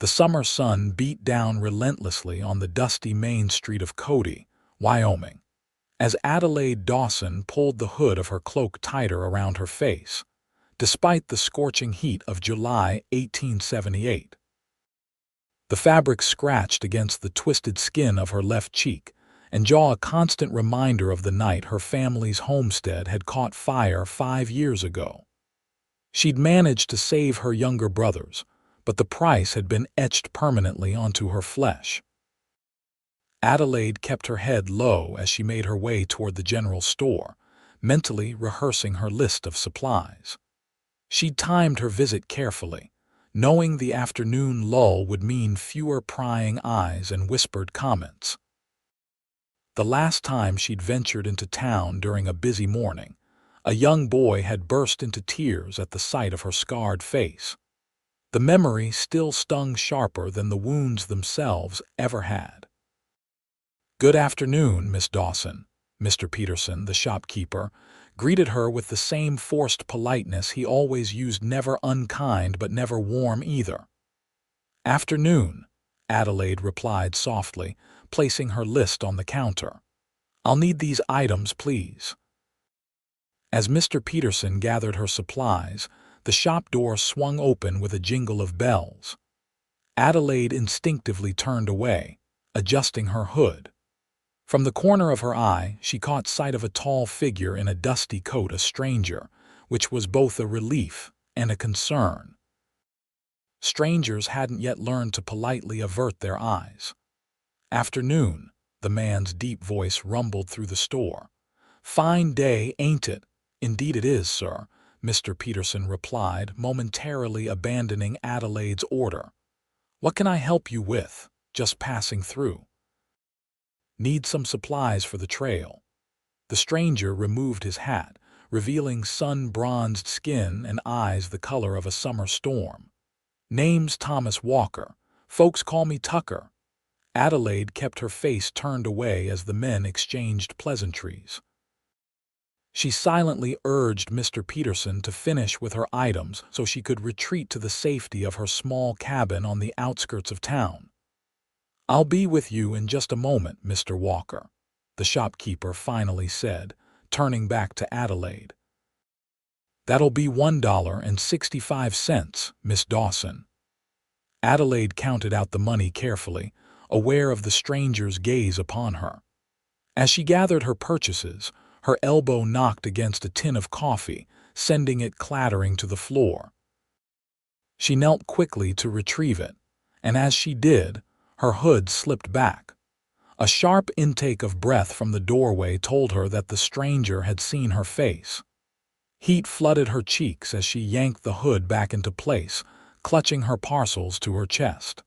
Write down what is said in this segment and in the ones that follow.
The summer sun beat down relentlessly on the dusty main street of Cody, Wyoming, as Adelaide Dawson pulled the hood of her cloak tighter around her face, despite the scorching heat of July 1878. The fabric scratched against the twisted skin of her left cheek and jaw, a constant reminder of the night her family's homestead had caught fire 5 years ago. She'd managed to save her younger brothers, but the price had been etched permanently onto her flesh. Adelaide kept her head low as she made her way toward the general store, mentally rehearsing her list of supplies. She'd timed her visit carefully, knowing the afternoon lull would mean fewer prying eyes and whispered comments. The last time she'd ventured into town during a busy morning, a young boy had burst into tears at the sight of her scarred face. The memory still stung sharper than the wounds themselves ever had. "Good afternoon, Miss Dawson," Mr. Peterson, the shopkeeper, greeted her with the same forced politeness he always used, never unkind but never warm either. "Afternoon," Adelaide replied softly, placing her list on the counter. "I'll need these items, please." As Mr. Peterson gathered her supplies, the shop door swung open with a jingle of bells. Adelaide instinctively turned away, adjusting her hood. From the corner of her eye, she caught sight of a tall figure in a dusty coat, a stranger, which was both a relief and a concern. Strangers hadn't yet learned to politely avert their eyes. "Afternoon," the man's deep voice rumbled through the store. "Fine day, ain't it?" "Indeed it is, sir," Mr. Peterson replied, momentarily abandoning Adelaide's order. "What can I help you with? Just passing through." "Need some supplies for the trail." The stranger removed his hat, revealing sun-bronzed skin and eyes the color of a summer storm. "Name's Thomas Walker. Folks call me Tucker." Adelaide kept her face turned away as the men exchanged pleasantries. She silently urged Mr. Peterson to finish with her items so she could retreat to the safety of her small cabin on the outskirts of town. "I'll be with you in just a moment, Mr. Walker," the shopkeeper finally said, turning back to Adelaide. "That'll be $1.65, Miss Dawson." Adelaide counted out the money carefully, aware of the stranger's gaze upon her. As she gathered her purchases, her elbow knocked against a tin of coffee, sending it clattering to the floor. She knelt quickly to retrieve it, and as she did, her hood slipped back. A sharp intake of breath from the doorway told her that the stranger had seen her face. Heat flooded her cheeks as she yanked the hood back into place, clutching her parcels to her chest.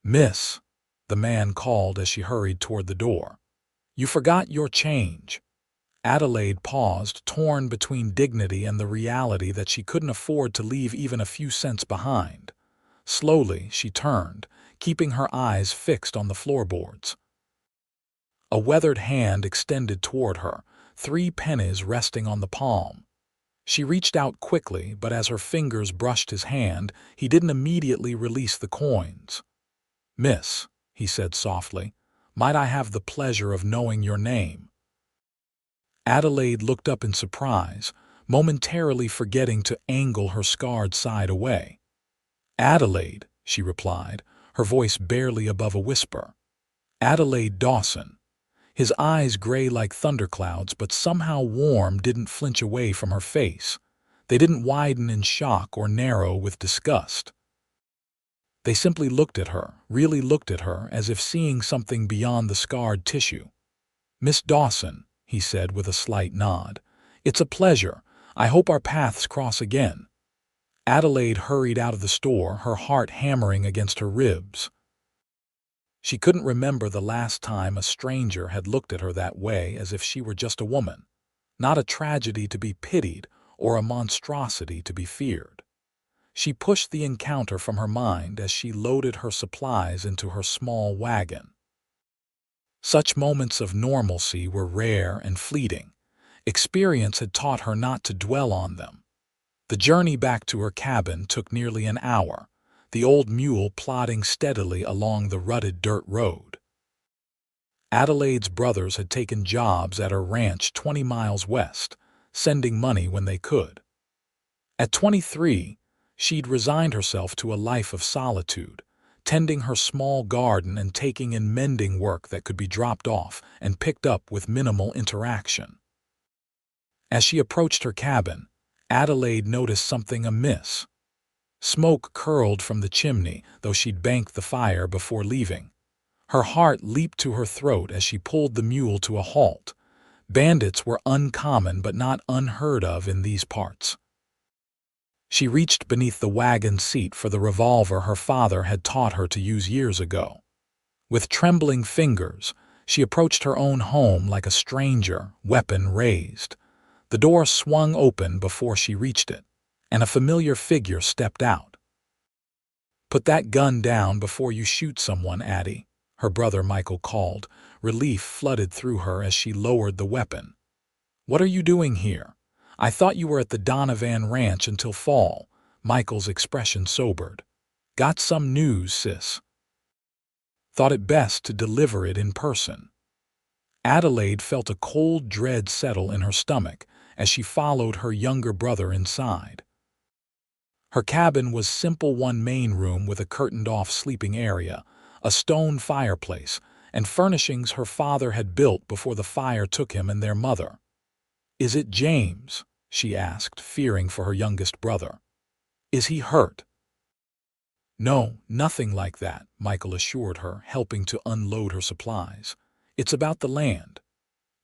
"Miss," the man called as she hurried toward the door. "You forgot your change." Adelaide paused, torn between dignity and the reality that she couldn't afford to leave even a few cents behind. Slowly, she turned, keeping her eyes fixed on the floorboards. A weathered hand extended toward her, 3 pennies resting on the palm. She reached out quickly, but as her fingers brushed his hand, he didn't immediately release the coins. "Miss," he said softly, "might I have the pleasure of knowing your name?" Adelaide looked up in surprise, momentarily forgetting to angle her scarred side away. "Adelaide," she replied, her voice barely above a whisper. "Adelaide Dawson." His eyes, gray like thunderclouds but somehow warm, didn't flinch away from her face. They didn't widen in shock or narrow with disgust. They simply looked at her, really looked at her, as if seeing something beyond the scarred tissue. "Miss Dawson," he said with a slight nod, "it's a pleasure. I hope our paths cross again." Adelaide hurried out of the store, her heart hammering against her ribs. She couldn't remember the last time a stranger had looked at her that way, as if she were just a woman, not a tragedy to be pitied or a monstrosity to be feared. She pushed the encounter from her mind as she loaded her supplies into her small wagon. Such moments of normalcy were rare and fleeting. Experience had taught her not to dwell on them. The journey back to her cabin took nearly an hour, the old mule plodding steadily along the rutted dirt road. Adelaide's brothers had taken jobs at her ranch 20 miles west, sending money when they could. At 23, she'd resigned herself to a life of solitude, tending her small garden and taking in mending work that could be dropped off and picked up with minimal interaction. As she approached her cabin, Adelaide noticed something amiss. Smoke curled from the chimney, though she'd banked the fire before leaving. Her heart leaped to her throat as she pulled the mule to a halt. Bandits were uncommon but not unheard of in these parts. She reached beneath the wagon seat for the revolver her father had taught her to use years ago. With trembling fingers, she approached her own home like a stranger, weapon raised. The door swung open before she reached it, and a familiar figure stepped out. "Put that gun down before you shoot someone, Addie," her brother Michael called. Relief flooded through her as she lowered the weapon. "What are you doing here? I thought you were at the Donovan Ranch until fall." Michael's expression sobered. "Got some news, sis. Thought it best to deliver it in person." Adelaide felt a cold dread settle in her stomach as she followed her younger brother inside. Her cabin was simple, one main room with a curtained-off sleeping area, a stone fireplace, and furnishings her father had built before the fire took him and their mother. "Is it James?" she asked, fearing for her youngest brother. "Is he hurt?" "No, nothing like that," Michael assured her, helping to unload her supplies. "It's about the land.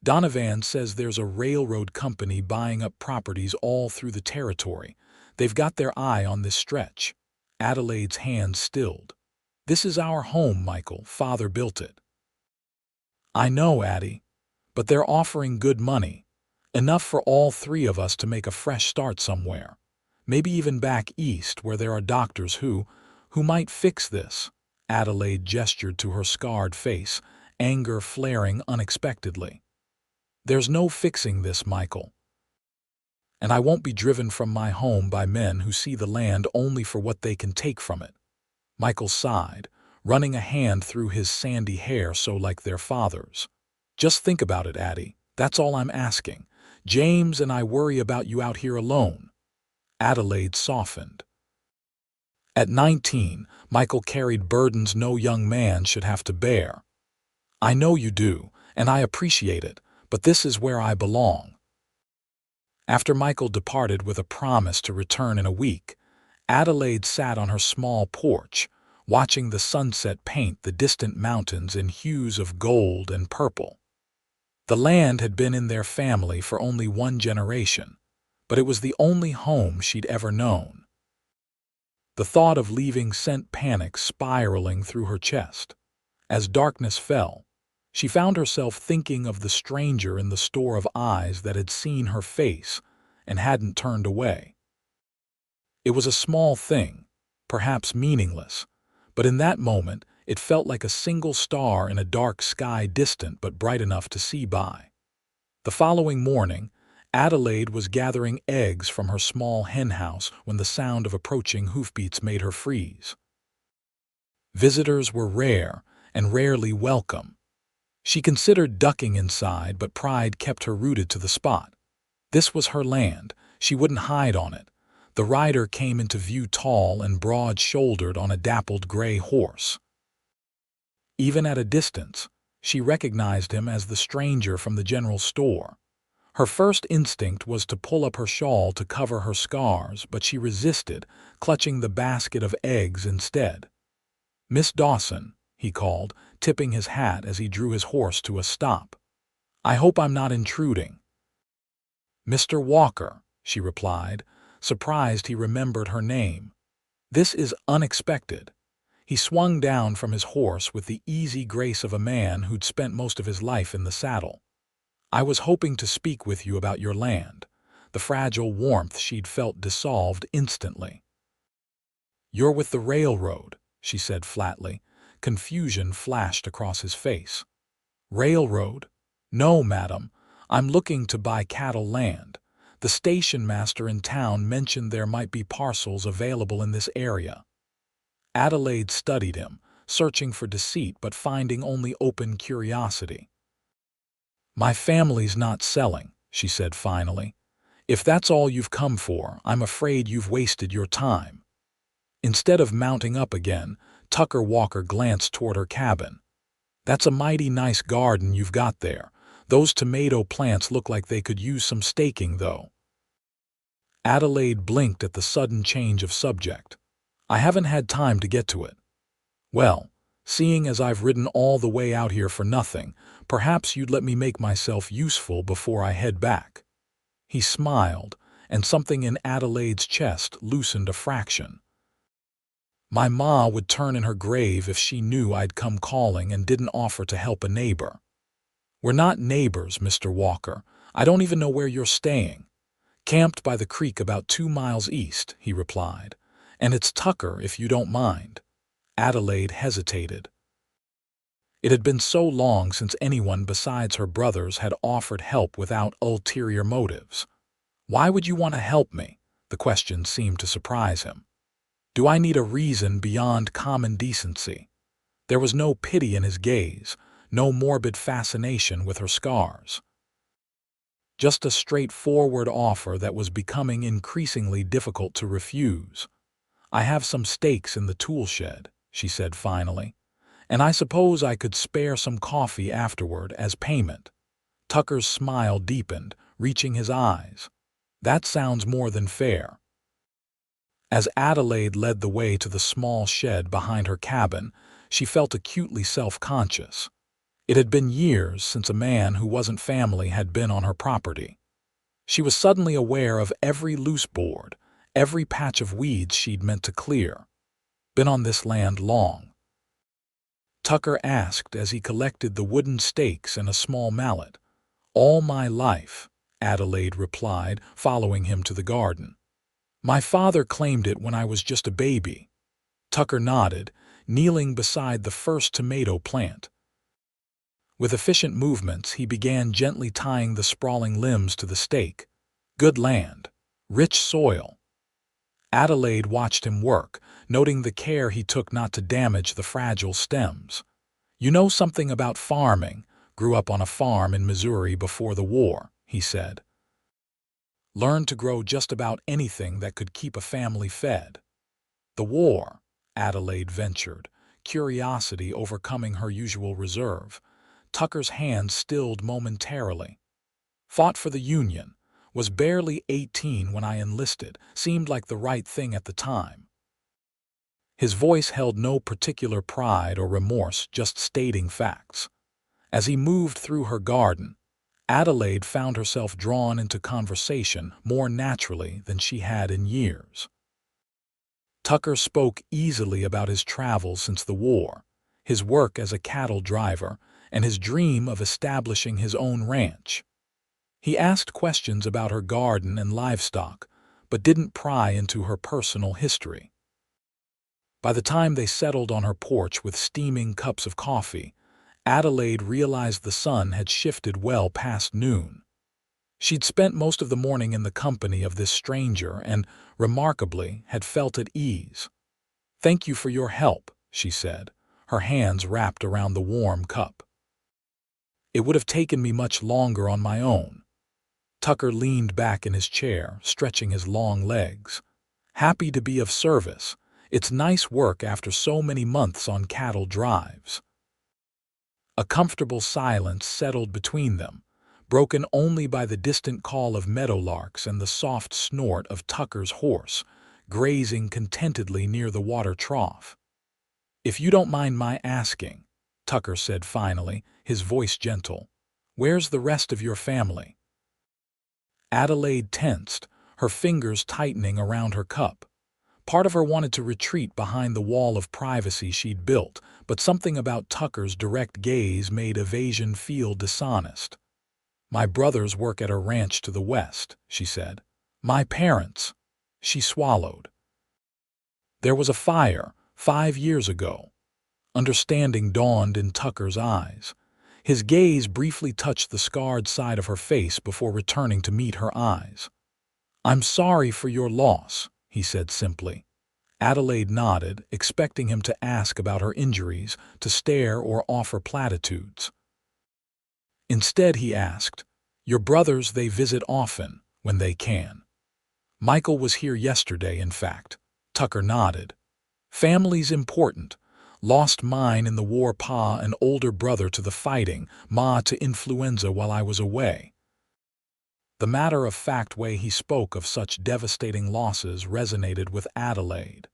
Donovan says there's a railroad company buying up properties all through the territory. They've got their eye on this stretch." Adelaide's hands stilled. "This is our home, Michael. Father built it." "I know, Addie, but they're offering good money. Enough for all three of us to make a fresh start somewhere. Maybe even back east where there are doctors who might fix this." Adelaide gestured to her scarred face, anger flaring unexpectedly. "There's no fixing this, Michael. And I won't be driven from my home by men who see the land only for what they can take from it." Michael sighed, running a hand through his sandy hair so like their father's. "Just think about it, Addie. That's all I'm asking. James and I worry about you out here alone." Adelaide softened. At 19, Michael carried burdens no young man should have to bear. "I know you do, and I appreciate it, but this is where I belong." After Michael departed with a promise to return in a week, Adelaide sat on her small porch, watching the sunset paint the distant mountains in hues of gold and purple. The land had been in their family for only one generation, but it was the only home she'd ever known. The thought of leaving sent panic spiraling through her chest. As darkness fell, she found herself thinking of the stranger in the store of eyes that had seen her face and hadn't turned away. It was a small thing, perhaps meaningless, but in that moment it felt like a single star in a dark sky, distant but bright enough to see by. The following morning, Adelaide was gathering eggs from her small henhouse when the sound of approaching hoofbeats made her freeze. Visitors were rare and rarely welcome. She considered ducking inside, but pride kept her rooted to the spot. This was her land. She wouldn't hide on it. The rider came into view, tall and broad-shouldered on a dappled gray horse. Even at a distance, she recognized him as the stranger from the general store. Her first instinct was to pull up her shawl to cover her scars, but she resisted, clutching the basket of eggs instead. "Miss Dawson," he called, tipping his hat as he drew his horse to a stop. "I hope I'm not intruding." "Mr. Walker," she replied, surprised he remembered her name. "This is unexpected." He swung down from his horse with the easy grace of a man who'd spent most of his life in the saddle. "I was hoping to speak with you about your land." The fragile warmth she'd felt dissolved instantly. "You're with the railroad," she said flatly. Confusion flashed across his face. "Railroad? No, madam. I'm looking to buy cattle land. The station master in town mentioned there might be parcels available in this area." Adelaide studied him, searching for deceit but finding only open curiosity. "My family's not selling," she said finally. "If that's all you've come for, I'm afraid you've wasted your time." Instead of mounting up again, Tucker Walker glanced toward her cabin. "That's a mighty nice garden you've got there. Those tomato plants look like they could use some staking, though." Adelaide blinked at the sudden change of subject. "I haven't had time to get to it." "Well, seeing as I've ridden all the way out here for nothing, perhaps you'd let me make myself useful before I head back." He smiled, and something in Adelaide's chest loosened a fraction. "My ma would turn in her grave if she knew I'd come calling and didn't offer to help a neighbor." "We're not neighbors, Mr. Walker. I don't even know where you're staying." "Camped by the creek about 2 miles east," he replied. "And it's Tucker, if you don't mind." Adelaide hesitated. It had been so long since anyone besides her brothers had offered help without ulterior motives. "Why would you want to help me?" The question seemed to surprise him. "Do I need a reason beyond common decency?" There was no pity in his gaze, no morbid fascination with her scars. Just a straightforward offer that was becoming increasingly difficult to refuse. "I have some stakes in the tool shed," she said finally, "and I suppose I could spare some coffee afterward as payment." Tucker's smile deepened, reaching his eyes. "That sounds more than fair." As Adelaide led the way to the small shed behind her cabin, she felt acutely self-conscious. It had been years since a man who wasn't family had been on her property. She was suddenly aware of every loose board, every patch of weeds she'd meant to clear. "Been on this land long?" Tucker asked as he collected the wooden stakes and a small mallet. "All my life," Adelaide replied, following him to the garden. "My father claimed it when I was just a baby." Tucker nodded, kneeling beside the first tomato plant. With efficient movements, he began gently tying the sprawling limbs to the stake. "Good land. Rich soil." Adelaide watched him work, noting the care he took not to damage the fragile stems. "You know something about farming. Grew up on a farm in Missouri before the war," he said. "Learned to grow just about anything that could keep a family fed." "The war," Adelaide ventured, curiosity overcoming her usual reserve. Tucker's hand stilled momentarily. "Fought for the Union. Was barely 18 when I enlisted. Seemed like the right thing at the time." His voice held no particular pride or remorse, just stating facts. As he moved through her garden, Adelaide found herself drawn into conversation more naturally than she had in years. Tucker spoke easily about his travels since the war, his work as a cattle driver, and his dream of establishing his own ranch. He asked questions about her garden and livestock, but didn't pry into her personal history. By the time they settled on her porch with steaming cups of coffee, Adelaide realized the sun had shifted well past noon. She'd spent most of the morning in the company of this stranger and, remarkably, had felt at ease. "Thank you for your help," she said, her hands wrapped around the warm cup. "It would have taken me much longer on my own." Tucker leaned back in his chair, stretching his long legs. "Happy to be of service. It's nice work after so many months on cattle drives." A comfortable silence settled between them, broken only by the distant call of meadowlarks and the soft snort of Tucker's horse, grazing contentedly near the water trough. "If you don't mind my asking," Tucker said finally, his voice gentle, "where's the rest of your family?" Adelaide tensed, her fingers tightening around her cup. Part of her wanted to retreat behind the wall of privacy she'd built, but something about Tucker's direct gaze made evasion feel dishonest. "My brothers work at a ranch to the west," she said. "My parents—" She swallowed. "There was a fire 5 years ago." Understanding dawned in Tucker's eyes. His gaze briefly touched the scarred side of her face before returning to meet her eyes. "I'm sorry for your loss," he said simply. Adelaide nodded, expecting him to ask about her injuries, to stare or offer platitudes. Instead, he asked, "Your brothers, they visit often, when they can." "Michael was here yesterday, in fact." Tucker nodded. "Family's important. Lost mine in the war, pa an older brother to the fighting, ma to influenza while I was away." The matter-of-fact way he spoke of such devastating losses resonated with Adelaide.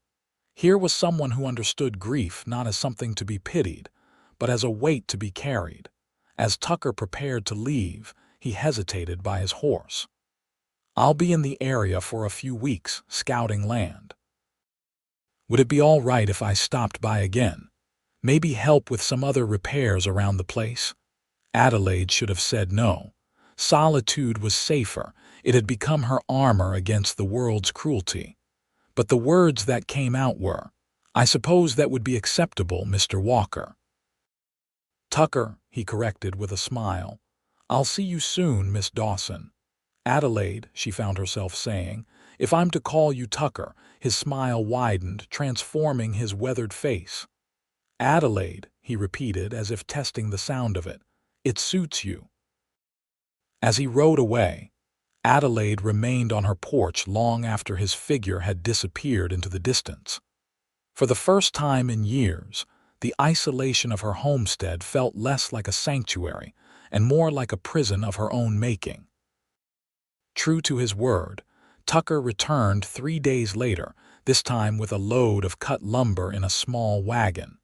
Here was someone who understood grief not as something to be pitied, but as a weight to be carried. As Tucker prepared to leave, he hesitated by his horse. "I'll be in the area for a few weeks, scouting land. Would it be all right if I stopped by again? Maybe help with some other repairs around the place?" Adelaide should have said no. Solitude was safer. It had become her armor against the world's cruelty. But the words that came out were, "I suppose that would be acceptable, Mr. Walker." "Tucker," he corrected with a smile. "I'll see you soon, Miss Dawson." "Adelaide," she found herself saying, "if I'm to call you Tucker." His smile widened, transforming his weathered face. "Adelaide," he repeated as if testing the sound of it. "It suits you." As he rode away, Adelaide remained on her porch long after his figure had disappeared into the distance. For the first time in years, the isolation of her homestead felt less like a sanctuary and more like a prison of her own making. True to his word, Tucker returned 3 days later, this time with a load of cut lumber in a small wagon.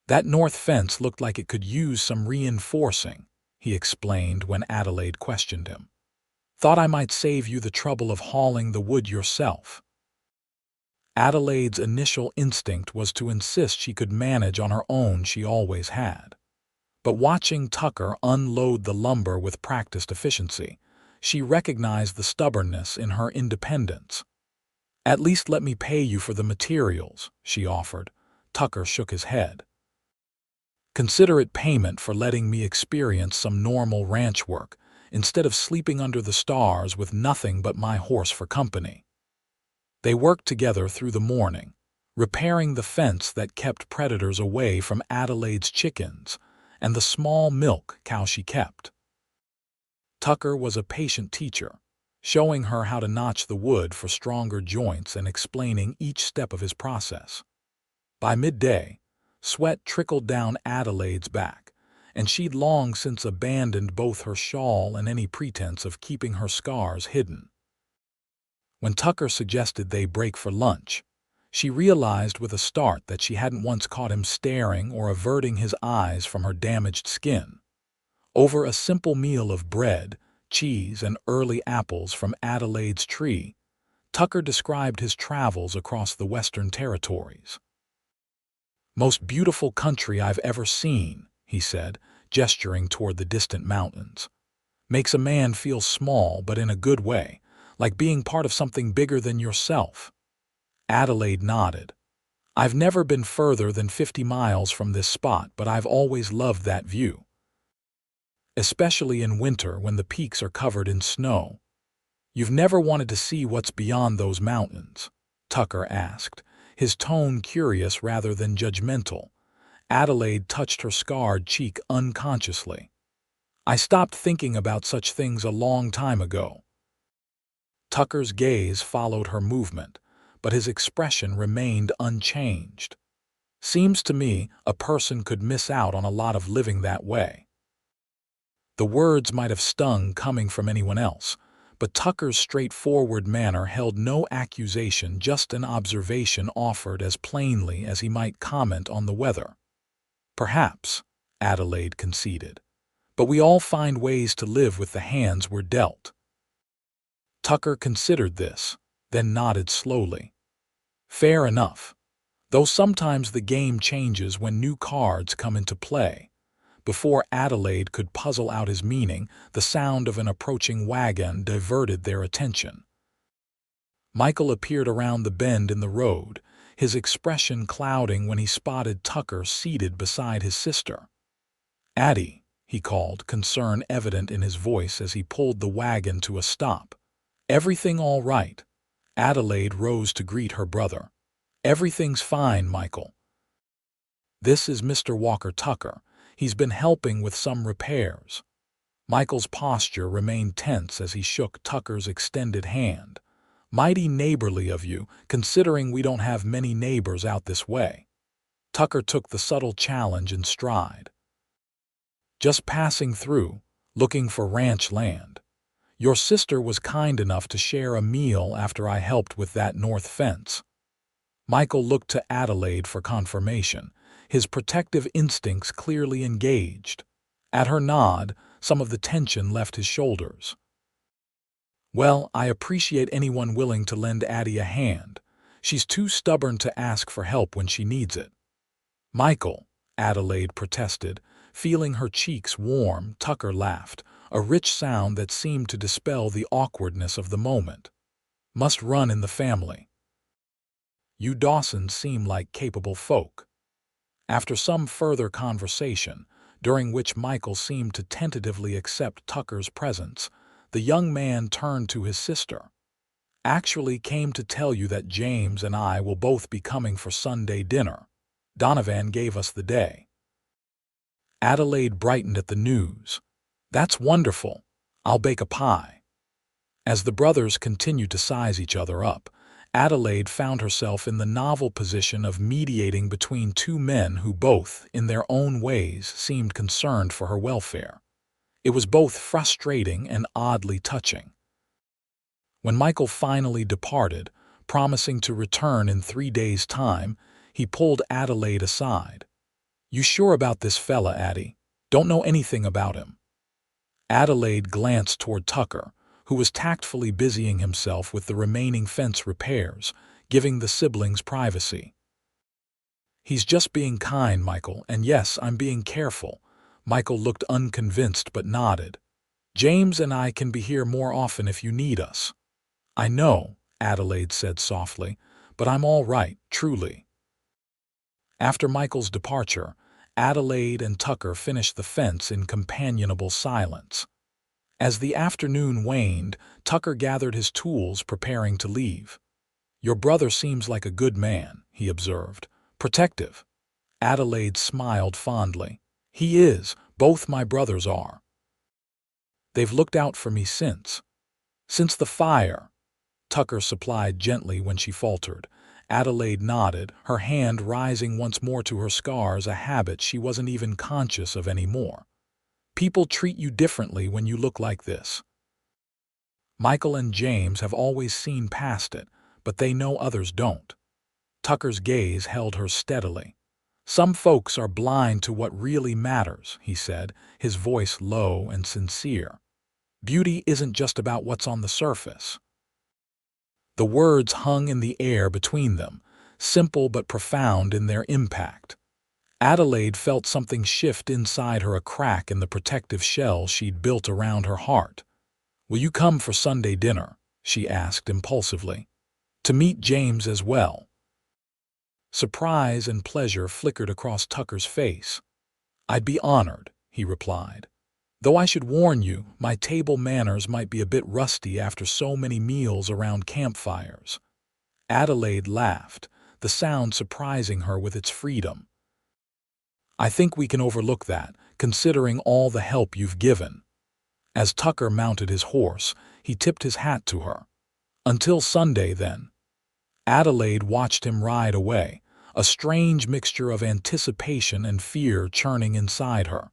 "That north fence looked like it could use some reinforcing," he explained when Adelaide questioned him. "Thought I might save you the trouble of hauling the wood yourself." Adelaide's initial instinct was to insist she could manage on her own. She always had. But watching Tucker unload the lumber with practiced efficiency, she recognized the stubbornness in her independence. "At least let me pay you for the materials," she offered. Tucker shook his head. "Consider it payment for letting me experience some normal ranch work, instead of sleeping under the stars with nothing but my horse for company." They worked together through the morning, repairing the fence that kept predators away from Adelaide's chickens and the small milk cow she kept. Tucker was a patient teacher, showing her how to notch the wood for stronger joints and explaining each step of his process. By midday, sweat trickled down Adelaide's back, and she'd long since abandoned both her shawl and any pretense of keeping her scars hidden. When Tucker suggested they break for lunch, she realized with a start that she hadn't once caught him staring or averting his eyes from her damaged skin. Over a simple meal of bread, cheese, and early apples from Adelaide's tree, Tucker described his travels across the Western Territories. "Most beautiful country I've ever seen," he said, gesturing toward the distant mountains. "Makes a man feel small, but in a good way, like being part of something bigger than yourself." Adelaide nodded. "I've never been further than 50 miles from this spot, but I've always loved that view. Especially in winter when the peaks are covered in snow." "You've never wanted to see what's beyond those mountains?" Tucker asked, his tone curious rather than judgmental. Adelaide touched her scarred cheek unconsciously. "I stopped thinking about such things a long time ago." Tucker's gaze followed her movement, but his expression remained unchanged. "Seems to me a person could miss out on a lot of living that way." The words might have stung coming from anyone else, but Tucker's straightforward manner held no accusation, just an observation offered as plainly as he might comment on the weather. "Perhaps," Adelaide conceded, "but we all find ways to live with the hands we're dealt." Tucker considered this, then nodded slowly. "Fair enough. Though sometimes the game changes when new cards come into play." Before Adelaide could puzzle out his meaning, the sound of an approaching wagon diverted their attention. Michael appeared around the bend in the road, his expression clouding when he spotted Tucker seated beside his sister. "Addie," he called, concern evident in his voice as he pulled the wagon to a stop. "Everything all right?" Adelaide rose to greet her brother. Everything's fine, Michael. This is Mr. Walker Tucker. He's been helping with some repairs. Michael's posture remained tense as he shook Tucker's extended hand. Mighty neighborly of you, considering we don't have many neighbors out this way. Tucker took the subtle challenge in stride. Just passing through, looking for ranch land. Your sister was kind enough to share a meal after I helped with that north fence. Michael looked to Adelaide for confirmation, his protective instincts clearly engaged. At her nod, some of the tension left his shoulders. Well, I appreciate anyone willing to lend Addie a hand. She's too stubborn to ask for help when she needs it. Michael, Adelaide protested. Feeling her cheeks warm, Tucker laughed, a rich sound that seemed to dispel the awkwardness of the moment. Must run in the family. You Dawsons seem like capable folk. After some further conversation, during which Michael seemed to tentatively accept Tucker's presence, the young man turned to his sister. Actually came to tell you that James and I will both be coming for Sunday dinner. Donovan gave us the day. Adelaide brightened at the news. That's wonderful. I'll bake a pie. As the brothers continued to size each other up, Adelaide found herself in the novel position of mediating between two men who both, in their own ways, seemed concerned for her welfare. It was both frustrating and oddly touching. When Michael finally departed, promising to return in 3 days' time, he pulled Adelaide aside. You sure about this fella, Addie? Don't know anything about him. Adelaide glanced toward Tucker, who was tactfully busying himself with the remaining fence repairs, giving the siblings privacy. He's just being kind, Michael, and yes, I'm being careful. Michael looked unconvinced but nodded. James and I can be here more often if you need us. I know, Adelaide said softly, but I'm all right, truly. After Michael's departure, Adelaide and Tucker finished the fence in companionable silence. As the afternoon waned, Tucker gathered his tools, preparing to leave. Your brother seems like a good man, he observed. Protective. Adelaide smiled fondly. He is. Both my brothers are. They've looked out for me since the fire. Tucker supplied gently when she faltered. Adelaide nodded, her hand rising once more to her scars, a habit she wasn't even conscious of anymore. People treat you differently when you look like this. Michael and James have always seen past it, but they know others don't. Tucker's gaze held her steadily. Some folks are blind to what really matters, he said, his voice low and sincere. Beauty isn't just about what's on the surface. The words hung in the air between them, simple but profound in their impact. Adelaide felt something shift inside her, a crack in the protective shell she'd built around her heart. Will you come for Sunday dinner? She asked impulsively. To meet James as well. Surprise and pleasure flickered across Tucker's face. I'd be honored, he replied. Though I should warn you, my table manners might be a bit rusty after so many meals around campfires. Adelaide laughed, the sound surprising her with its freedom. I think we can overlook that, considering all the help you've given. As Tucker mounted his horse, he tipped his hat to her. Until Sunday, then. Adelaide watched him ride away, a strange mixture of anticipation and fear churning inside her.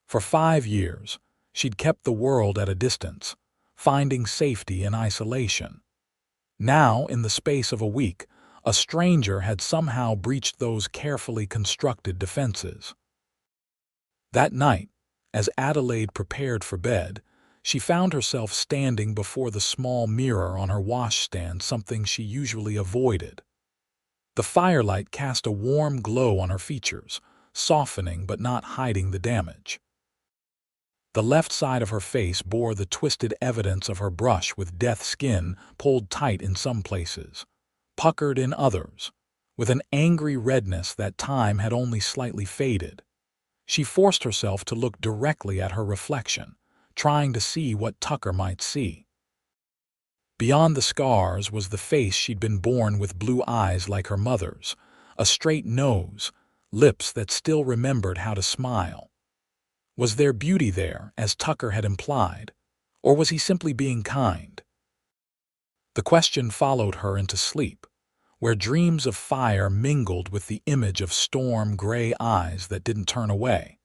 For 5 years, she'd kept the world at a distance, finding safety in isolation. Now, in the space of a week, a stranger had somehow breached those carefully constructed defenses. That night, as Adelaide prepared for bed, she found herself standing before the small mirror on her washstand, something she usually avoided. The firelight cast a warm glow on her features, softening but not hiding the damage. The left side of her face bore the twisted evidence of her brush with death, skin pulled tight in some places, puckered in others, with an angry redness that time had only slightly faded. She forced herself to look directly at her reflection, trying to see what Tucker might see. Beyond the scars was the face she'd been born with, blue eyes like her mother's, a straight nose, lips that still remembered how to smile. Was there beauty there, as Tucker had implied, or was he simply being kind? The question followed her into sleep, where dreams of fire mingled with the image of storm-gray eyes that didn't turn away.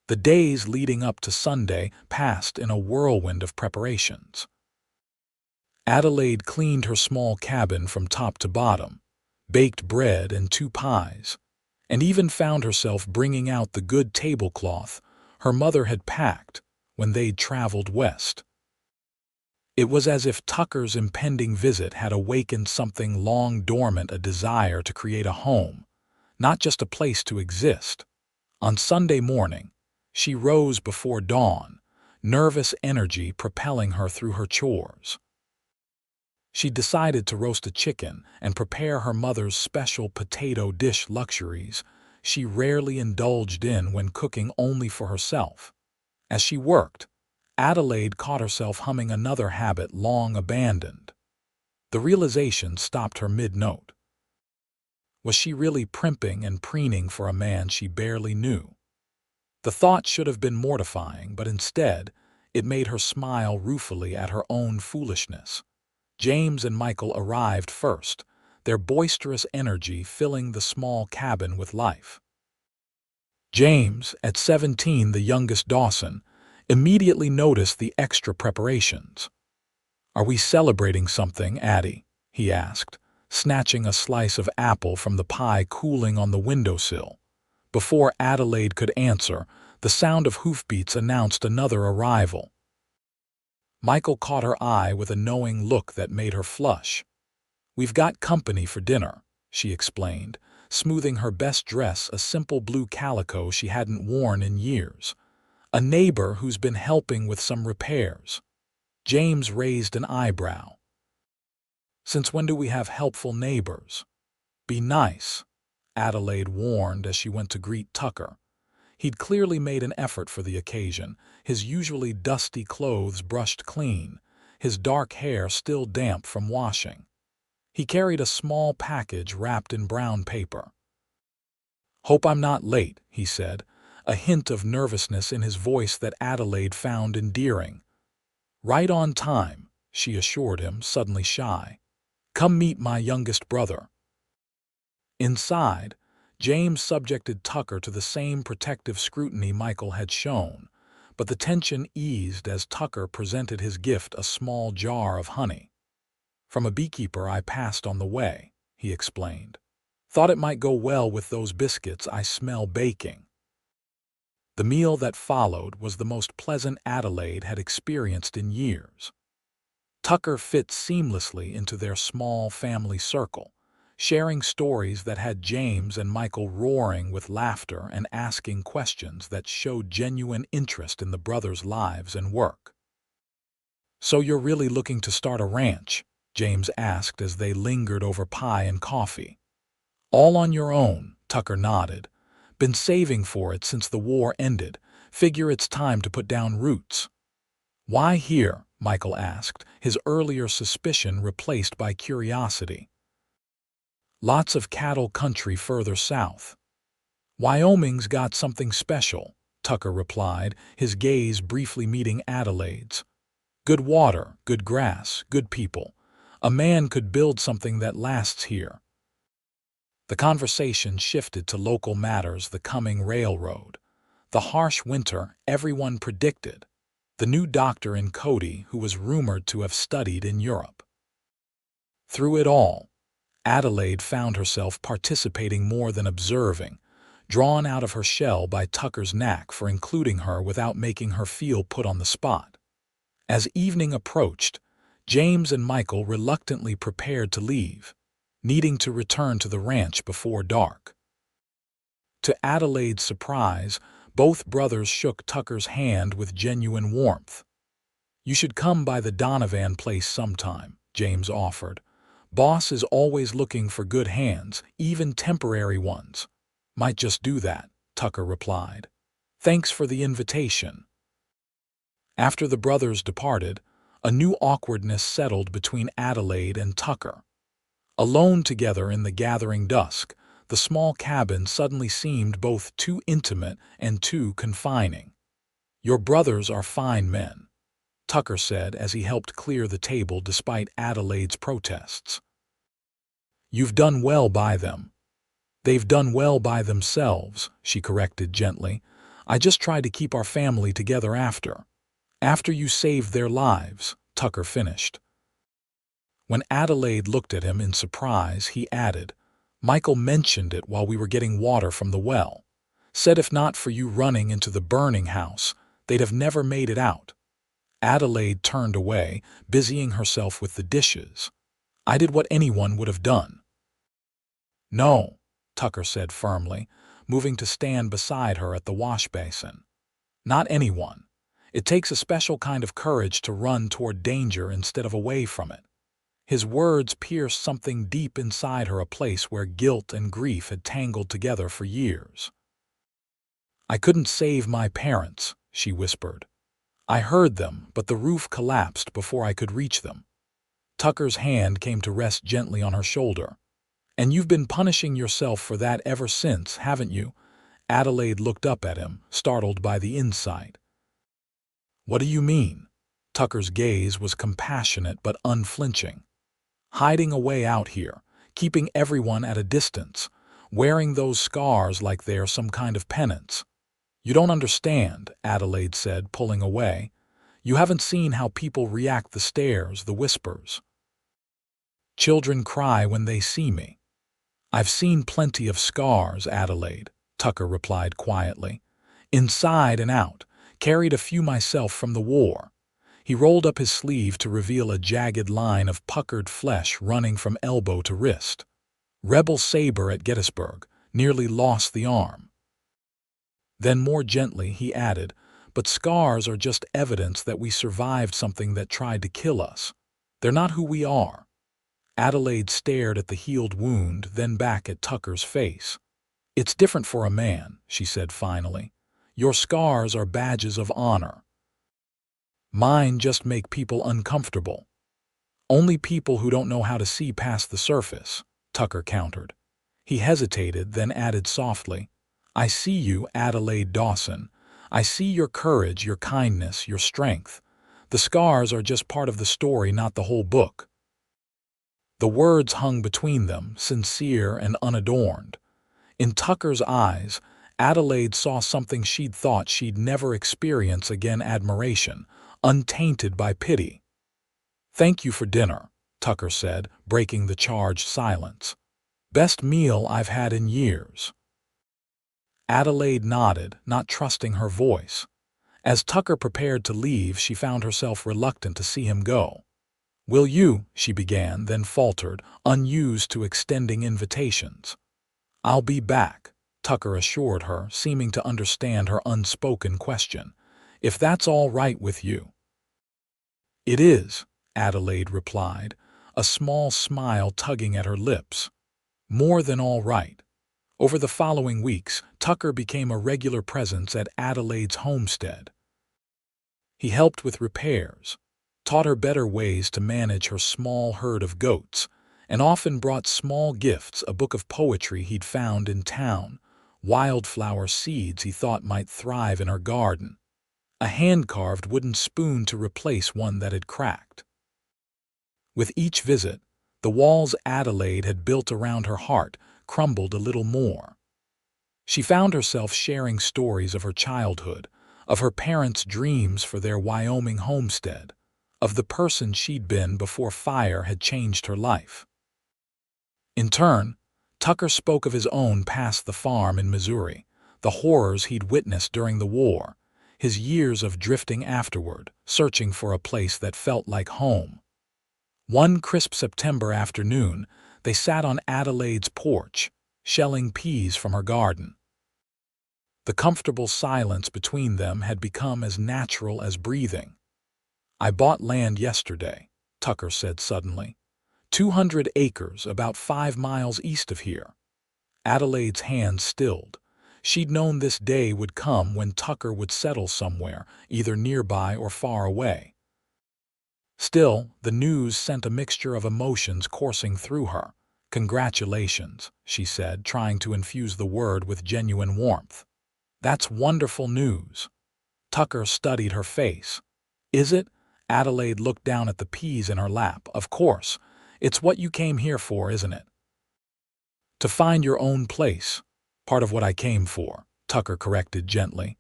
The days leading up to Sunday passed in a whirlwind of preparations. Adelaide cleaned her small cabin from top to bottom, baked bread and 2 pies, and even found herself bringing out the good tablecloth her mother had packed when they'd traveled west. It was as if Tucker's impending visit had awakened something long dormant, a desire to create a home, not just a place to exist. On Sunday morning, she rose before dawn, nervous energy propelling her through her chores. She decided to roast a chicken and prepare her mother's special potato dish, luxuries she rarely indulged in when cooking only for herself. As she worked, Adelaide caught herself humming another habit long abandoned. The realization stopped her mid-note. Was she really primping and preening for a man she barely knew? The thought should have been mortifying, but instead, it made her smile ruefully at her own foolishness. James and Michael arrived first, their boisterous energy filling the small cabin with life. James, at 17, the youngest Dawson, immediately noticed the extra preparations. "Are we celebrating something, Addie?" he asked, snatching a slice of apple from the pie cooling on the windowsill. Before Adelaide could answer, the sound of hoofbeats announced another arrival. Michael caught her eye with a knowing look that made her flush. "We've got company for dinner," she explained, smoothing her best dress, a simple blue calico she hadn't worn in years. "A neighbor who's been helping with some repairs." James raised an eyebrow. "Since when do we have helpful neighbors?" "Be nice," Adelaide warned as she went to greet Tucker. He'd clearly made an effort for the occasion, his usually dusty clothes brushed clean, his dark hair still damp from washing. He carried a small package wrapped in brown paper. "Hope I'm not late," he said, a hint of nervousness in his voice that Adelaide found endearing. "Right on time," she assured him, suddenly shy. "Come meet my youngest brother." Inside, James subjected Tucker to the same protective scrutiny Michael had shown, but the tension eased as Tucker presented his gift, a small jar of honey. "From a beekeeper I passed on the way," he explained. "Thought it might go well with those biscuits I smell baking." The meal that followed was the most pleasant Adelaide had experienced in years. Tucker fit seamlessly into their small family circle, sharing stories that had James and Michael roaring with laughter and asking questions that showed genuine interest in the brothers' lives and work. "So you're really looking to start a ranch?" James asked as they lingered over pie and coffee. "All on your own," Tucker nodded. "Been saving for it since the war ended. Figure it's time to put down roots." "Why here?" Michael asked, his earlier suspicion replaced by curiosity. "Lots of cattle country further south." "Wyoming's got something special," Tucker replied, his gaze briefly meeting Adelaide's. "Good water, good grass, good people. A man could build something that lasts here." The conversation shifted to local matters, the coming railroad, the harsh winter everyone predicted, the new doctor in Cody who was rumored to have studied in Europe. Through it all, Adelaide found herself participating more than observing, drawn out of her shell by Tucker's knack for including her without making her feel put on the spot. As evening approached, James and Michael reluctantly prepared to leave, needing to return to the ranch before dark. To Adelaide's surprise, both brothers shook Tucker's hand with genuine warmth. "You should come by the Donovan place sometime," James offered. "Boss is always looking for good hands, even temporary ones." "Might just do that," Tucker replied. "Thanks for the invitation." After the brothers departed, A new awkwardness settled between Adelaide and Tucker. Alone together in the gathering dusk, the small cabin suddenly seemed both too intimate and too confining. "Your brothers are fine men," Tucker said as he helped clear the table despite Adelaide's protests. "You've done well by them." "They've done well by themselves," she corrected gently. "I just tried to keep our family together after you saved their lives," Tucker finished. When Adelaide looked at him in surprise, he added, "Michael mentioned it while we were getting water from the well. Said if not for you running into the burning house, they'd have never made it out." Adelaide turned away, busying herself with the dishes. "I did what anyone would have done." "No," Tucker said firmly, moving to stand beside her at the wash basin. "Not anyone. It takes a special kind of courage to run toward danger instead of away from it." His words pierced something deep inside her, a place where guilt and grief had tangled together for years. "I couldn't save my parents," she whispered. "I heard them, but the roof collapsed before I could reach them." Tucker's hand came to rest gently on her shoulder. "And you've been punishing yourself for that ever since, haven't you?" Adelaide looked up at him, startled by the insight. "What do you mean?" Tucker's gaze was compassionate but unflinching. "Hiding away out here, keeping everyone at a distance, wearing those scars like they're some kind of penance." "You don't understand," Adelaide said, pulling away. "You haven't seen how people react, the stares, the whispers. Children cry when they see me." "I've seen plenty of scars, Adelaide," Tucker replied quietly. "Inside and out, carried a few myself from the war." He rolled up his sleeve to reveal a jagged line of puckered flesh running from elbow to wrist. "Rebel saber at Gettysburg, nearly lost the arm." Then more gently he added, "But scars are just evidence that we survived something that tried to kill us. They're not who we are." Adelaide stared at the healed wound, then back at Tucker's face. "It's different for a man," she said finally. "Your scars are badges of honor. Mine just make people uncomfortable." "Only people who don't know how to see past the surface," Tucker countered. He hesitated, then added softly, "I see you, Adelaide Dawson. I see your courage, your kindness, your strength. The scars are just part of the story, not the whole book." The words hung between them, sincere and unadorned. In Tucker's eyes, Adelaide saw something she'd thought she'd never experience again: admiration, untainted by pity. "Thank you for dinner," Tucker said, breaking the charged silence. "Best meal I've had in years." Adelaide nodded, not trusting her voice. As Tucker prepared to leave, she found herself reluctant to see him go. "Will you?" she began, then faltered, unused to extending invitations. "I'll be back," Tucker assured her, seeming to understand her unspoken question. "If that's all right with you." "It is," Adelaide replied, a small smile tugging at her lips. "More than all right." Over the following weeks, Tucker became a regular presence at Adelaide's homestead. He helped with repairs, taught her better ways to manage her small herd of goats, and often brought small gifts: a book of poetry he'd found in town, wildflower seeds he thought might thrive in her garden, a hand-carved wooden spoon to replace one that had cracked. With each visit, the walls Adelaide had built around her heart crumbled a little more. She found herself sharing stories of her childhood, of her parents' dreams for their Wyoming homestead, of the person she'd been before fire had changed her life. In turn, Tucker spoke of his own past: the farm in Missouri, the horrors he'd witnessed during the war, his years of drifting afterward, searching for a place that felt like home. One crisp September afternoon, they sat on Adelaide's porch, shelling peas from her garden. The comfortable silence between them had become as natural as breathing. "I bought land yesterday," Tucker said suddenly. 200 acres, about 5 miles east of here." Adelaide's hands stilled. She'd known this day would come when Tucker would settle somewhere, either nearby or far away. Still, the news sent a mixture of emotions coursing through her. "Congratulations," she said, trying to infuse the word with genuine warmth. "That's wonderful news." Tucker studied her face. "Is it?" Adelaide looked down at the peas in her lap. "Of course. It's what you came here for, isn't it?" "To find your own place. Part of what I came for," Tucker corrected gently.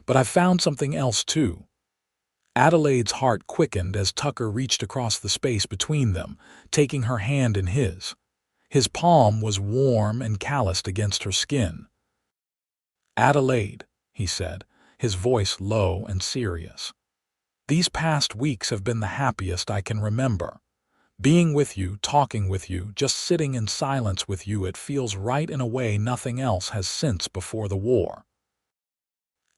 "But I've found something else, too." Adelaide's heart quickened as Tucker reached across the space between them, taking her hand in his. His palm was warm and calloused against her skin. "Adelaide," he said, his voice low and serious. "These past weeks have been the happiest I can remember. Being with you, talking with you, just sitting in silence with you, it feels right in a way nothing else has since before the war."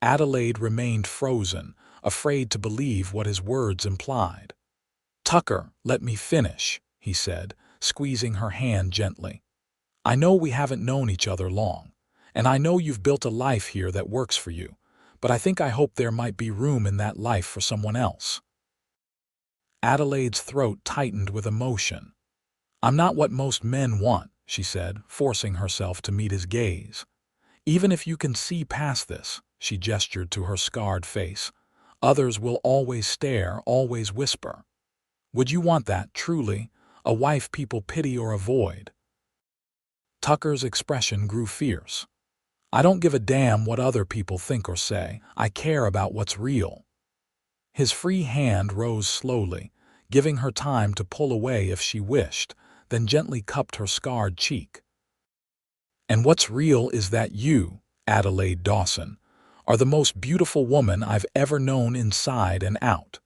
Adelaide remained frozen, afraid to believe what his words implied. "Tucker, let me finish," he said, squeezing her hand gently. "I know we haven't known each other long, and I know you've built a life here that works for you, but I hope there might be room in that life for someone else." Adelaide's throat tightened with emotion. "I'm not what most men want," she said, forcing herself to meet his gaze. "Even if you can see past this," she gestured to her scarred face, "others will always stare, always whisper. Would you want that, truly? A wife people pity or avoid?" Tucker's expression grew fierce. "I don't give a damn what other people think or say. I care about what's real." His free hand rose slowly, giving her time to pull away if she wished, then gently cupped her scarred cheek. "And what's real is that you, Adelaide Dawson, are the most beautiful woman I've ever known inside and out."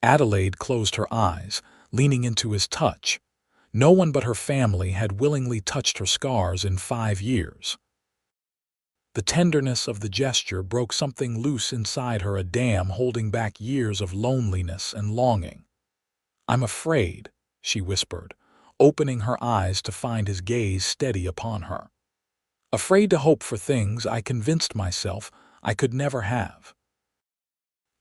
Adelaide closed her eyes, leaning into his touch. No one but her family had willingly touched her scars in 5 years. The tenderness of the gesture broke something loose inside her, a dam holding back years of loneliness and longing. "I'm afraid," she whispered, opening her eyes to find his gaze steady upon her. "Afraid to hope for things I convinced myself I could never have."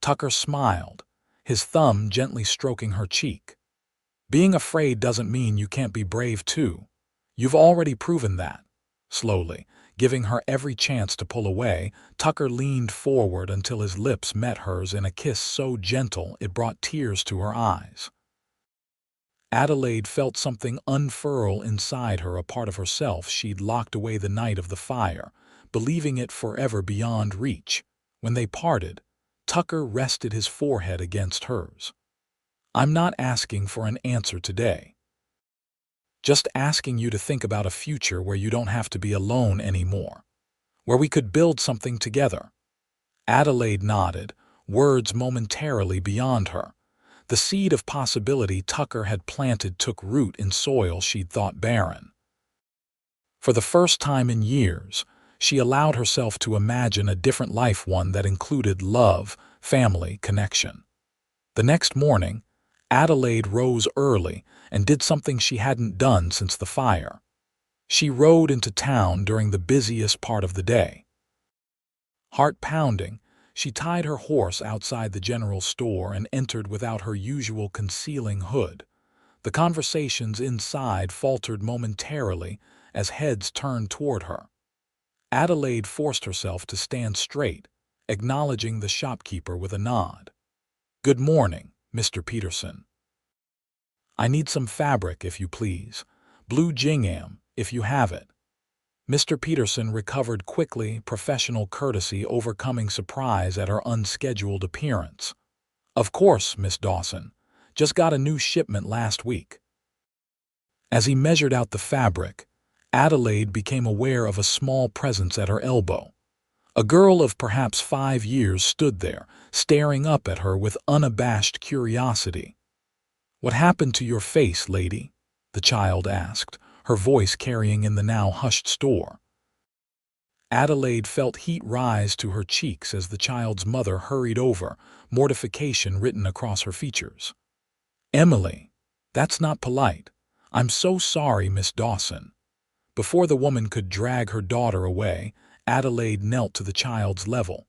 Tucker smiled, his thumb gently stroking her cheek. "Being afraid doesn't mean you can't be brave too. You've already proven that." Slowly, giving her every chance to pull away, Tucker leaned forward until his lips met hers in a kiss so gentle it brought tears to her eyes. Adelaide felt something unfurl inside her, a part of herself she'd locked away the night of the fire, believing it forever beyond reach. When they parted, Tucker rested his forehead against hers. "I'm not asking for an answer today. Just asking you to think about a future where you don't have to be alone anymore, where we could build something together." Adelaide nodded, words momentarily beyond her. The seed of possibility Tucker had planted took root in soil she'd thought barren. For the first time in years, she allowed herself to imagine a different life, one that included love, family, connection. The next morning, Adelaide rose early and did something she hadn't done since the fire. She rode into town during the busiest part of the day. Heart pounding, she tied her horse outside the general store and entered without her usual concealing hood. The conversations inside faltered momentarily as heads turned toward her. Adelaide forced herself to stand straight, acknowledging the shopkeeper with a nod. "Good morning, Mr. Peterson. I need some fabric, if you please. Blue gingham, if you have it." Mr. Peterson recovered quickly, professional courtesy overcoming surprise at her unscheduled appearance. "Of course, Miss Dawson. Just got a new shipment last week." As he measured out the fabric, Adelaide became aware of a small presence at her elbow. A girl of perhaps 5 years stood there, staring up at her with unabashed curiosity. "What happened to your face, lady?" the child asked, her voice carrying in the now hushed store. Adelaide felt heat rise to her cheeks as the child's mother hurried over, mortification written across her features. "Emily, that's not polite. I'm so sorry, Miss Dawson." Before the woman could drag her daughter away, Adelaide knelt to the child's level.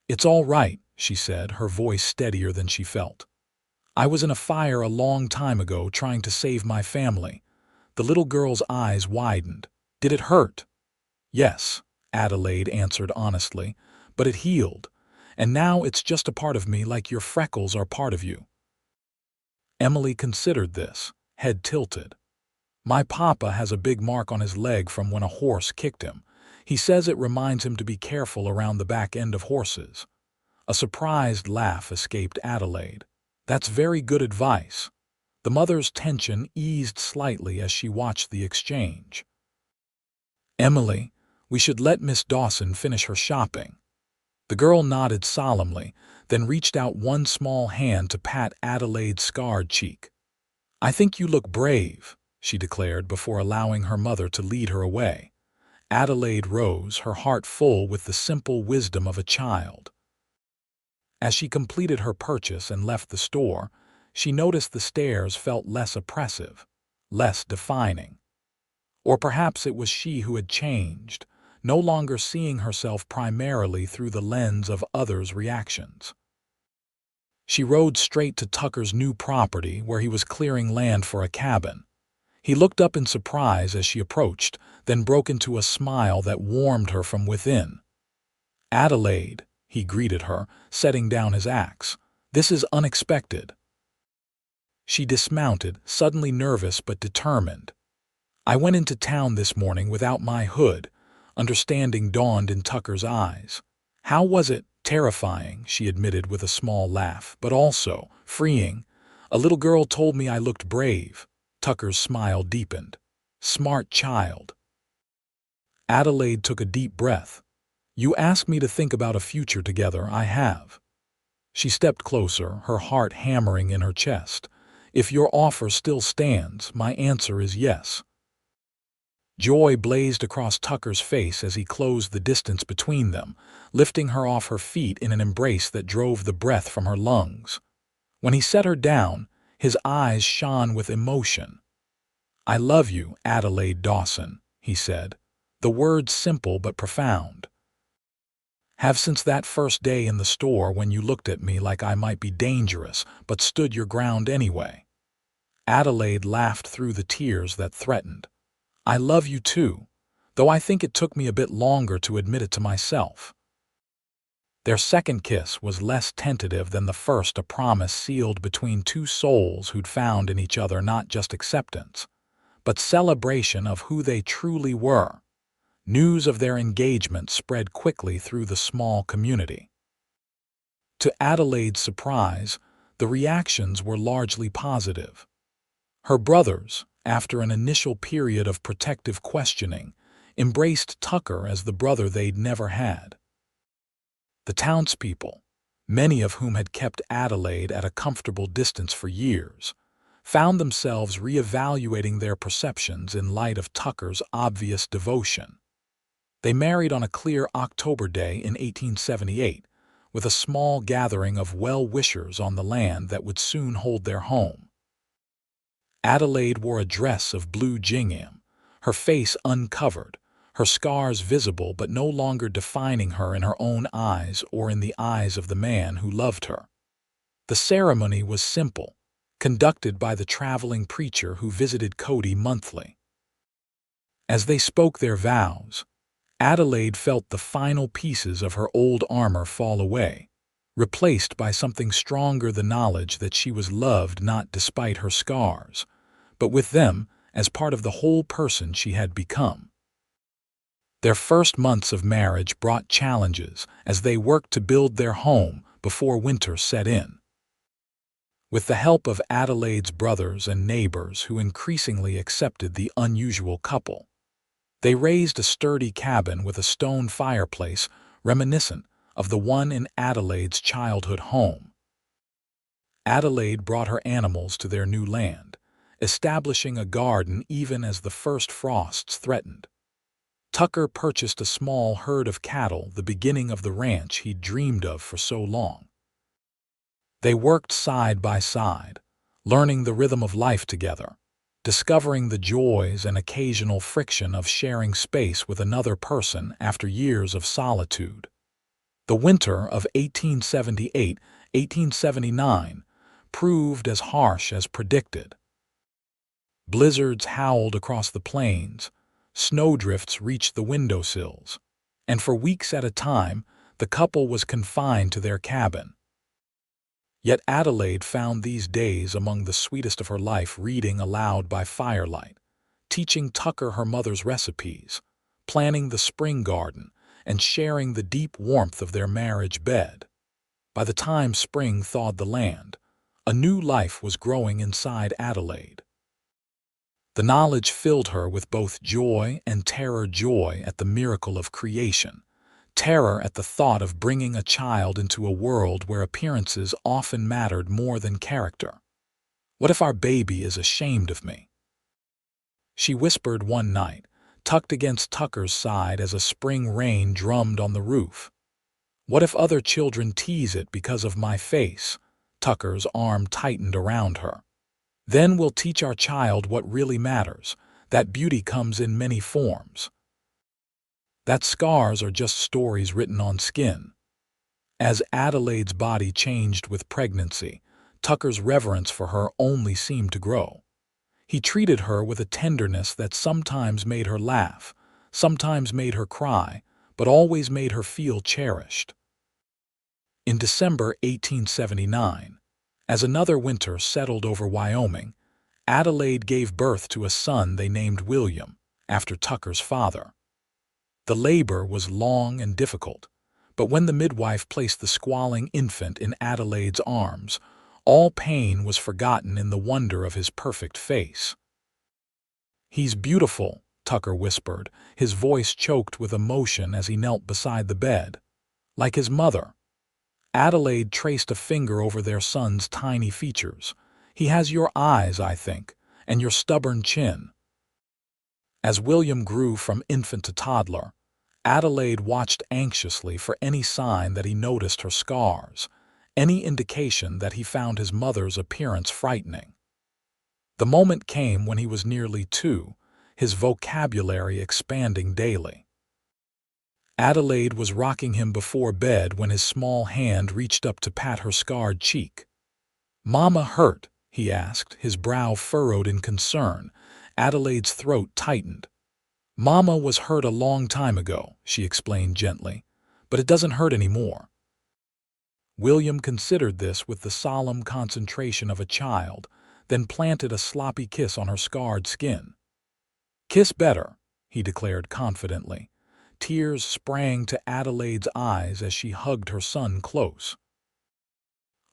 "It's all right," she said, her voice steadier than she felt. I was in a fire a long time ago trying to save my family. The little girl's eyes widened. Did it hurt? Yes, Adelaide answered honestly, but it healed. And now it's just a part of me like your freckles are part of you. Emily considered this, head tilted. My papa has a big mark on his leg from when a horse kicked him. He says it reminds him to be careful around the back end of horses. A surprised laugh escaped Adelaide. That's very good advice. The mother's tension eased slightly as she watched the exchange. Emily, we should let Miss Dawson finish her shopping. The girl nodded solemnly, then reached out one small hand to pat Adelaide's scarred cheek. I think you look brave, she declared before allowing her mother to lead her away. Adelaide rose, her heart full with the simple wisdom of a child. As she completed her purchase and left the store, she noticed the stares felt less oppressive, less defining. Or perhaps it was she who had changed, no longer seeing herself primarily through the lens of others' reactions. She rode straight to Tucker's new property where he was clearing land for a cabin. He looked up in surprise as she approached, then broke into a smile that warmed her from within. Adelaide, he greeted her, setting down his axe. This is unexpected. She dismounted, suddenly nervous but determined. I went into town this morning without my hood. Understanding dawned in Tucker's eyes. How was it? Terrifying, she admitted with a small laugh, but also freeing. A little girl told me I looked brave. Tucker's smile deepened. Smart child. Adelaide took a deep breath. You asked me to think about a future together. I have. She stepped closer, her heart hammering in her chest. If your offer still stands, my answer is yes. Joy blazed across Tucker's face as he closed the distance between them, lifting her off her feet in an embrace that drove the breath from her lungs. When he set her down, his eyes shone with emotion. I love you, Adelaide Dawson, he said, the words simple but profound. Have since that first day in the store when you looked at me like I might be dangerous, but stood your ground anyway. Adelaide laughed through the tears that threatened. I love you too, though I think it took me a bit longer to admit it to myself. Their second kiss was less tentative than the first, a promise sealed between two souls who'd found in each other not just acceptance, but celebration of who they truly were. News of their engagement spread quickly through the small community. To Adelaide's surprise, the reactions were largely positive. Her brothers, after an initial period of protective questioning, embraced Tucker as the brother they'd never had. The townspeople, many of whom had kept Adelaide at a comfortable distance for years, found themselves reevaluating their perceptions in light of Tucker's obvious devotion. They married on a clear October day in 1878, with a small gathering of well-wishers on the land that would soon hold their home. Adelaide wore a dress of blue gingham, her face uncovered, her scars visible but no longer defining her in her own eyes or in the eyes of the man who loved her. The ceremony was simple, conducted by the traveling preacher who visited Cody monthly. As they spoke their vows, Adelaide felt the final pieces of her old armor fall away, replaced by something stronger, the knowledge that she was loved not despite her scars, but with them as part of the whole person she had become. Their first months of marriage brought challenges as they worked to build their home before winter set in. With the help of Adelaide's brothers and neighbors who increasingly accepted the unusual couple, they raised a sturdy cabin with a stone fireplace reminiscent of the one in Adelaide's childhood home. Adelaide brought her animals to their new land, establishing a garden even as the first frosts threatened. Tucker purchased a small herd of cattle, the beginning of the ranch he'd dreamed of for so long. They worked side by side, learning the rhythm of life together, discovering the joys and occasional friction of sharing space with another person after years of solitude. The winter of 1878-1879 proved as harsh as predicted. Blizzards howled across the plains, snowdrifts reached the windowsills, and for weeks at a time, the couple was confined to their cabin. Yet Adelaide found these days among the sweetest of her life, reading aloud by firelight, teaching Tucker her mother's recipes, planning the spring garden, and sharing the deep warmth of their marriage bed. By the time spring thawed the land, a new life was growing inside Adelaide. The knowledge filled her with both joy and terror: joy at the miracle of creation, terror at the thought of bringing a child into a world where appearances often mattered more than character. "What if our baby is ashamed of me?" she whispered one night, tucked against Tucker's side as a spring rain drummed on the roof. "What if other children tease it because of my face?" Tucker's arm tightened around her. "Then we'll teach our child what really matters, that beauty comes in many forms. That scars are just stories written on skin." As Adelaide's body changed with pregnancy, Tucker's reverence for her only seemed to grow. He treated her with a tenderness that sometimes made her laugh, sometimes made her cry, but always made her feel cherished. In December 1879, as another winter settled over Wyoming, Adelaide gave birth to a son they named William, after Tucker's father. The labor was long and difficult, but when the midwife placed the squalling infant in Adelaide's arms, all pain was forgotten in the wonder of his perfect face. "He's beautiful," Tucker whispered, his voice choked with emotion as he knelt beside the bed. "Like his mother." Adelaide traced a finger over their son's tiny features. "He has your eyes, I think, and your stubborn chin." As William grew from infant to toddler, Adelaide watched anxiously for any sign that he noticed her scars, any indication that he found his mother's appearance frightening. The moment came when he was nearly 2, his vocabulary expanding daily. Adelaide was rocking him before bed when his small hand reached up to pat her scarred cheek. "Mama hurt?" he asked, his brow furrowed in concern. Adelaide's throat tightened. "Mama was hurt a long time ago," she explained gently, "but it doesn't hurt anymore." William considered this with the solemn concentration of a child, then planted a sloppy kiss on her scarred skin. "Kiss better," he declared confidently. Tears sprang to Adelaide's eyes as she hugged her son close.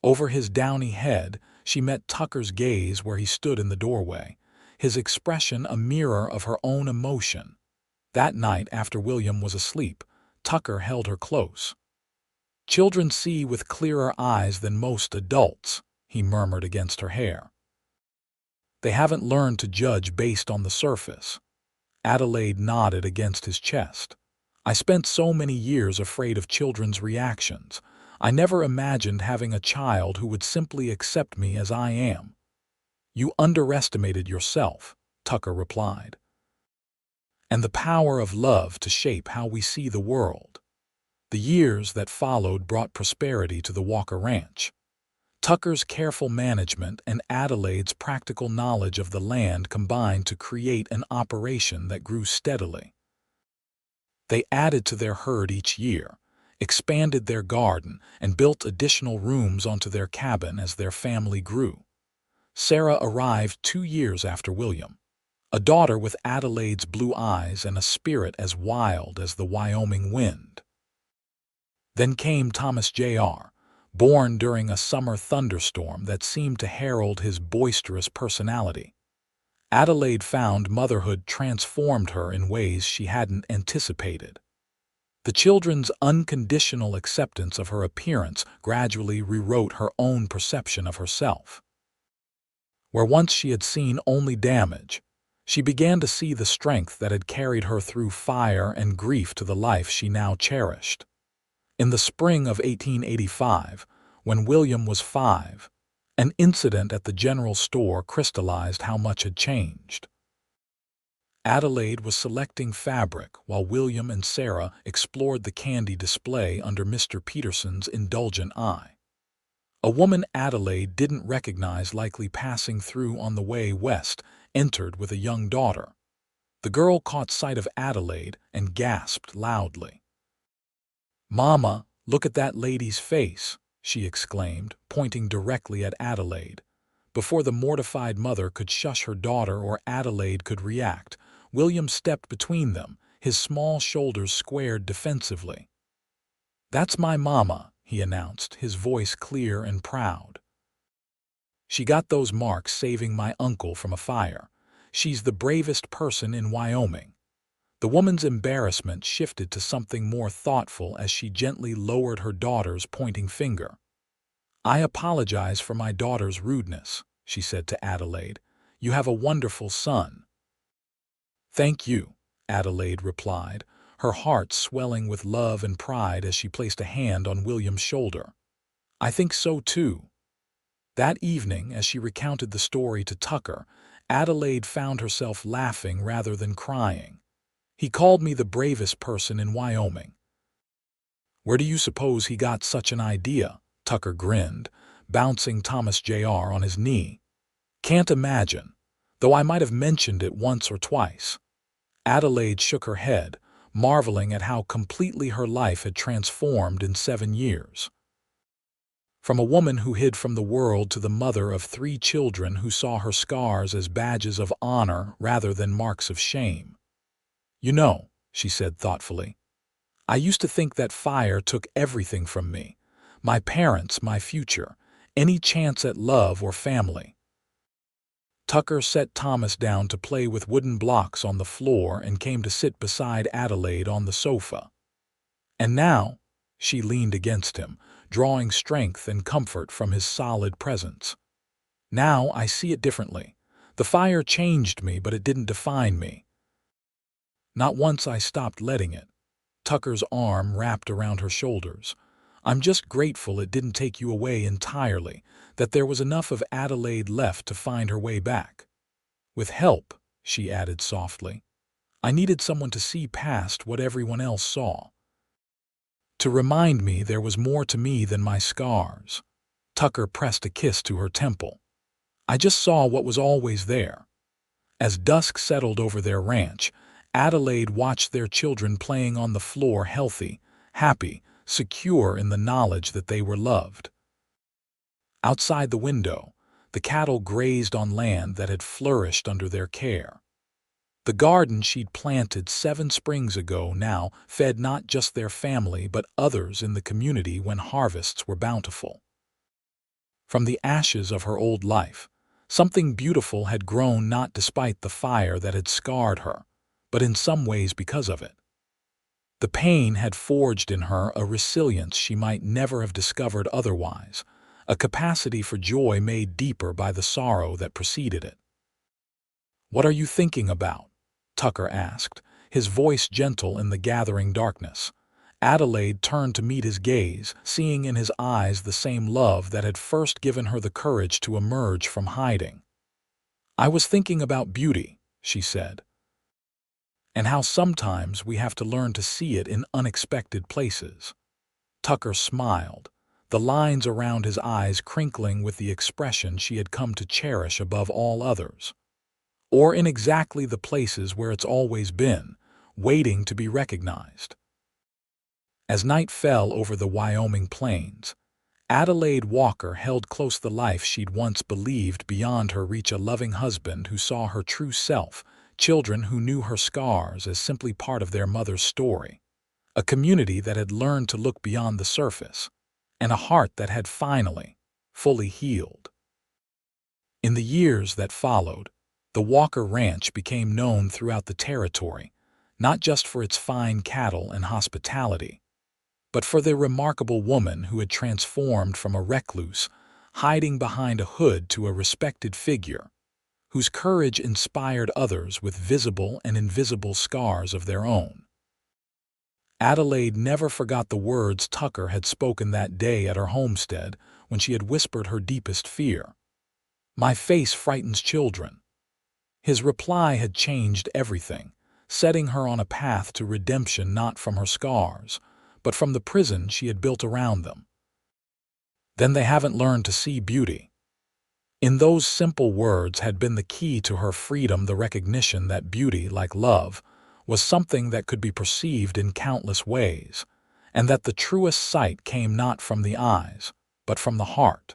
Over his downy head, she met Tucker's gaze where he stood in the doorway, his expression a mirror of her own emotion. That night, after William was asleep, Tucker held her close. "Children see with clearer eyes than most adults," he murmured against her hair. "They haven't learned to judge based on the surface." Adelaide nodded against his chest. "I spent so many years afraid of children's reactions. I never imagined having a child who would simply accept me as I am." "You underestimated yourself," Tucker replied. "And the power of love to shape how we see the world." The years that followed brought prosperity to the Walker Ranch. Tucker's careful management and Adelaide's practical knowledge of the land combined to create an operation that grew steadily. They added to their herd each year, expanded their garden, and built additional rooms onto their cabin as their family grew. Sarah arrived 2 years after William, a daughter with Adelaide's blue eyes and a spirit as wild as the Wyoming wind. Then came Thomas Jr., born during a summer thunderstorm that seemed to herald his boisterous personality. Adelaide found motherhood transformed her in ways she hadn't anticipated. The children's unconditional acceptance of her appearance gradually rewrote her own perception of herself. Where once she had seen only damage, she began to see the strength that had carried her through fire and grief to the life she now cherished. In the spring of 1885, when William was 5, an incident at the general store crystallized how much had changed. Adelaide was selecting fabric while William and Sarah explored the candy display under Mr. Peterson's indulgent eye. A woman Adelaide didn't recognize, likely passing through on the way west, entered with a young daughter. The girl caught sight of Adelaide and gasped loudly. "Mama, look at that lady's face," she exclaimed, pointing directly at Adelaide. Before the mortified mother could shush her daughter or Adelaide could react, William stepped between them, his small shoulders squared defensively. "That's my mama," he announced, his voice clear and proud. "She got those marks saving my uncle from a fire. She's the bravest person in Wyoming." The woman's embarrassment shifted to something more thoughtful as she gently lowered her daughter's pointing finger. "I apologize for my daughter's rudeness," she said to Adelaide. "You have a wonderful son." "Thank you," Adelaide replied, her heart swelling with love and pride as she placed a hand on William's shoulder. "I think so too." That evening, as she recounted the story to Tucker, Adelaide found herself laughing rather than crying. "He called me the bravest person in Wyoming." "Where do you suppose he got such an idea?" Tucker grinned, bouncing Thomas Jr. on his knee. "Can't imagine, though I might have mentioned it once or twice." Adelaide shook her head, marveling at how completely her life had transformed in 7 years. From a woman who hid from the world to the mother of 3 children who saw her scars as badges of honor rather than marks of shame. "You know," she said thoughtfully, "I used to think that fire took everything from me. My parents, my future, any chance at love or family." Tucker set Thomas down to play with wooden blocks on the floor and came to sit beside Adelaide on the sofa. "And now," she leaned against him, drawing strength and comfort from his solid presence. "Now I see it differently. The fire changed me, but it didn't define me. Not once I stopped letting it." Tucker's arm wrapped around her shoulders. "I'm just grateful it didn't take you away entirely, that there was enough of Adelaide left to find her way back. With help," she added softly. "I needed someone to see past what everyone else saw. To remind me there was more to me than my scars." Tucker pressed a kiss to her temple. "I just saw what was always there." As dusk settled over their ranch, Adelaide watched their children playing on the floor, healthy, happy, secure in the knowledge that they were loved. Outside the window, the cattle grazed on land that had flourished under their care. The garden she'd planted 7 springs ago now fed not just their family but others in the community when harvests were bountiful. From the ashes of her old life, something beautiful had grown, not despite the fire that had scarred her, but in some ways because of it. The pain had forged in her a resilience she might never have discovered otherwise, a capacity for joy made deeper by the sorrow that preceded it. "What are you thinking about?" Tucker asked, his voice gentle in the gathering darkness. Adelaide turned to meet his gaze, seeing in his eyes the same love that had first given her the courage to emerge from hiding. "I was thinking about beauty," she said, "and how sometimes we have to learn to see it in unexpected places." Tucker smiled, the lines around his eyes crinkling with the expression she had come to cherish above all others. "Or in exactly the places where it's always been, waiting to be recognized." As night fell over the Wyoming plains, Adelaide Walker held close the life she'd once believed beyond her reach, a loving husband who saw her true self, children who knew her scars as simply part of their mother's story, a community that had learned to look beyond the surface, and a heart that had finally, fully healed. In the years that followed, the Walker Ranch became known throughout the territory, not just for its fine cattle and hospitality, but for the remarkable woman who had transformed from a recluse, hiding behind a hood, to a respected figure, whose courage inspired others with visible and invisible scars of their own. Adelaide never forgot the words Tucker had spoken that day at her homestead when she had whispered her deepest fear. "My face frightens children." His reply had changed everything, setting her on a path to redemption, not from her scars, but from the prison she had built around them. then they haven't learned to see beauty. In those simple words had been the key to her freedom, the recognition that beauty, like love, was something that could be perceived in countless ways, and that the truest sight came not from the eyes, but from the heart.